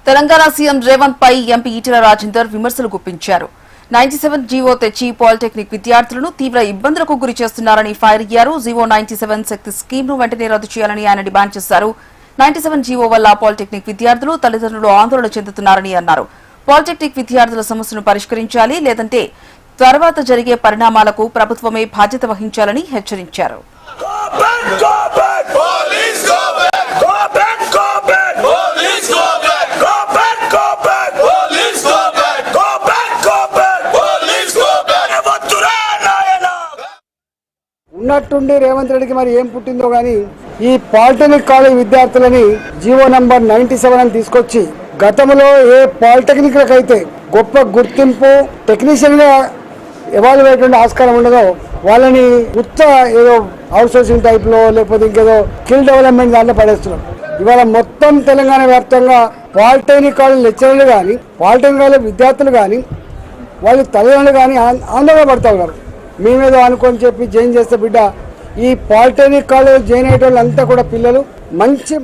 Telangana CM Revanth పై MP Etela Rajender విమర్శలు గుప్పించారు. 97 GO తెచ్చి పాలిటెక్నిక్ విద్యార్థులను తీవ్ర ఇబ్బందులకు గురి చేస్తున్నారని ఫైర్ అయ్యారు. జీవో 97 శక్తి స్కీమ్ ను వెంటనే రద్దు చేయాలని ఆయన డిమాండ్ చేశారు. 97 జీవో వల్ల పాలిటెక్నిక్ విద్యార్థులు తల్లిదండ్రులు ఆందోళన చెందుతున్నారని అన్నారు. పాలిటెక్నిక్ విద్యార్థుల సమస్యను పరిష్కరించాలి, లేదంటే తర్వాత జరిగే పరిణామాలకు ప్రభుత్వమే బాధ్యత వహించాలని హెచ్చరించారు. ఉన్నట్టుండి రేవంత్ రెడ్డికి మరి ఏం పుట్టిందో గానీ ఈ పాలిటెక్నిక్ కాలేజ్ విద్యార్థులని జీవో నంబర్ 97 అని తీసుకొచ్చి గతంలో ఏ పాలిటెక్నిక్లకైతే గొప్ప గుర్తింపు టెక్నీషియన్ గా ఎవాల్యుయేట్ ఆస్కారం ఉండదో వాళ్ళని ఉత్త ఏదో అవుట్ సోర్సింగ్ టైప్ లో లేకపోతే ఇంకేదో స్కిల్ డెవలప్మెంట్ దాంట్లో పడేస్తున్నాం. ఇవాళ మొత్తం తెలంగాణ వ్యాప్తంగా పాలిటెక్నిక్ కాలేజ్ లెక్చరర్లు కానీ పాలిటెక్నిక్ కాలేజ్ విద్యార్థులు కానీ వాళ్ళ తల్లిదండ్రులు కానీ ఆందోళన పడతా ఉన్నారు. మేమేదో అనుకొని చెప్పి జాయిన్ చేస్తే బిడ్డ ఈ పాలిటెక్నిక్ కాలేజ్ జాయిన్ అయ్యే వాళ్ళంతా కూడా పిల్లలు మంచి